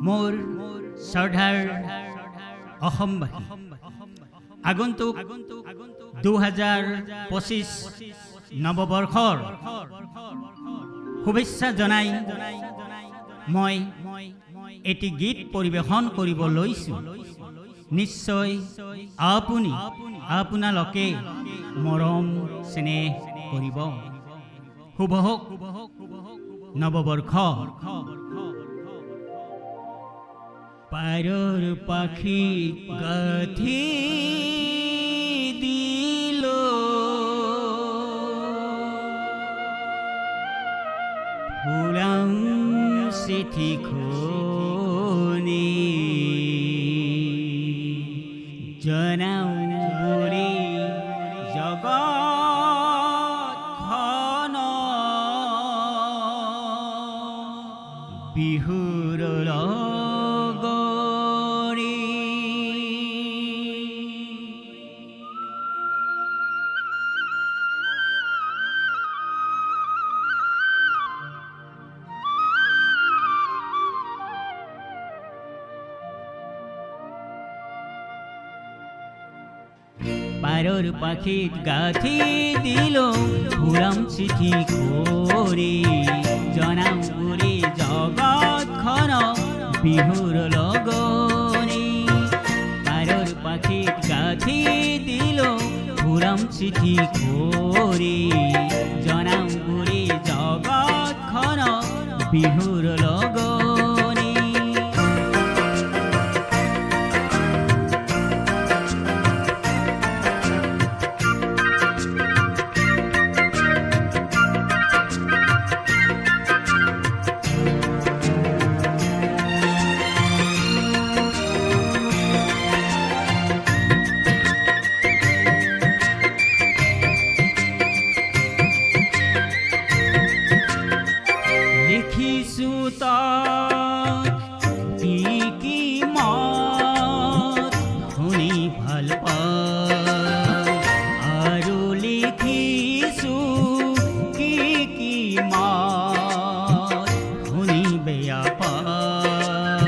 मोर श्रद्धार অসমবাসী আগন্তুক 2025 নৱবৰ্ষৰ শুভেচ্ছা জনাই মই এটি গীত পৰিবেশন কৰিব লৈছো। নিশ্চয় আপুনি আপোনালোকে মৰম স্নেহ কৰিব। শুভ হওক নৱবৰ্ষ। পাৰৰ পাখি গাথি দিল ফুলাম চিঠিখনি জনাও বুলি জগতখন বিহুৰ পাৰৰ পাখিত গাথি দিল ফুলাম চিঠি কৰি জনাও বুলি জগতখন বিহুৰ লগনি। পাৰৰ পাখিত গাথি দিল ফুলাম চিঠি কৰি জনাও বুলি জগতখন বিহুৰ লগনি। লিখিছো তাত কি কি মাত শুনি ভাল পাওঁ, আৰু লিখিছো কি কি মাত শুনি বেয়া পাওঁ।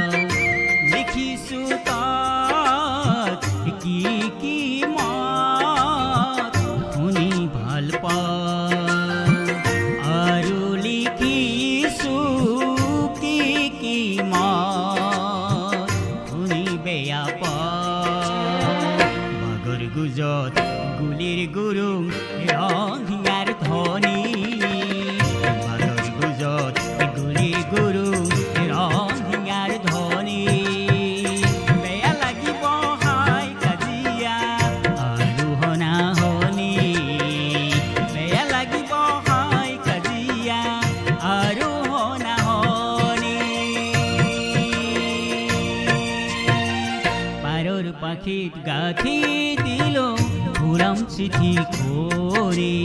লিখিছো তাত কি কি মাত শুনি ভাল পাওঁ, আৰু লিখিছো কি কি মাত শুনি বেয়া পাওঁ। বাগৰ গুজত গুলিৰ গুৰুং ৰঙিয়াৰ ধ্বনি, বাগৰ গুজত গুলিৰ গুৰুং ৰঙিয়াৰ ধ্বনি। বেয়া লাগিব হাই কাজিয়া আৰু হনাহনি, বেয়া লাগিব হাই কাজিয়া আৰু হনাহনি। পাৰৰ পাখিত গাথি দিল ফুলাম চিঠি কৰি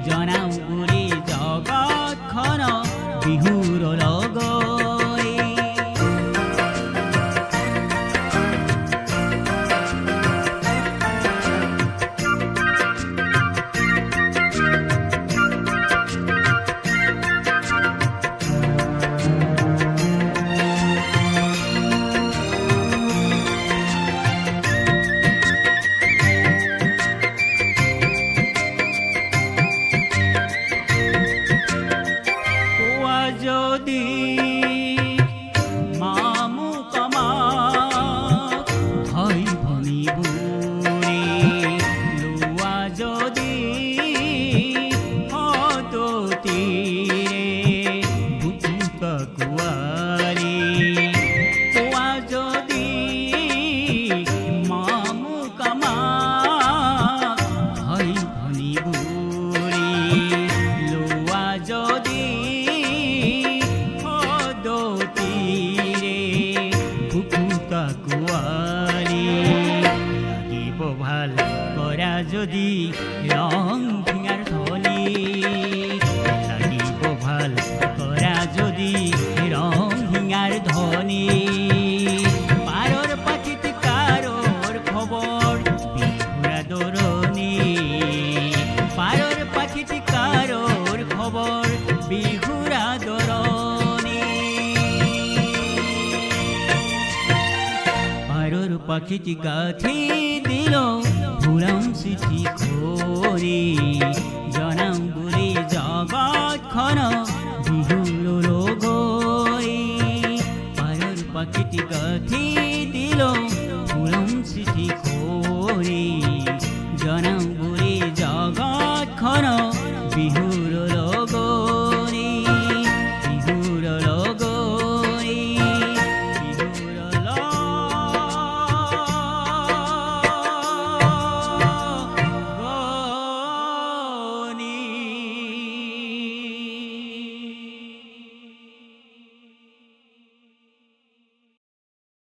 জনাও বুলি জগতখন বিহুৰ লগনি। কোৱা যদি মামুক আমাক ভাই ভনী বুঢ়ী, লোৱা যদি সততীৰে বুকুতা কোৱাৰী। কোৱা যদি মামুক আমাক ভাই ভনী বুঢ়ী, লোৱা যদি সদতীৰে বুকুতা কোৱাৰী। লাগিব ভাল কৰা যদি ৰং ভিঙাৰ ধনি, লাগিব ভাল কৰা যদি ৰং ভিঙাৰ ধনি। পাৰৰ পাখিত কাৰোৰ খবৰ বিহুৰা দৰণি, পাৰৰ পাখিত কাৰোৰ খবৰ বিহুৰা দৰণি। পাখিটি গাঁঠি দিল ফুৰাম চিঠি কৰি জনাম বুলি জগতখন বিহু ললো গৈ পাৰৰ পাখিটি গাঁঠি দিল ফুৰাম চিঠি কৰি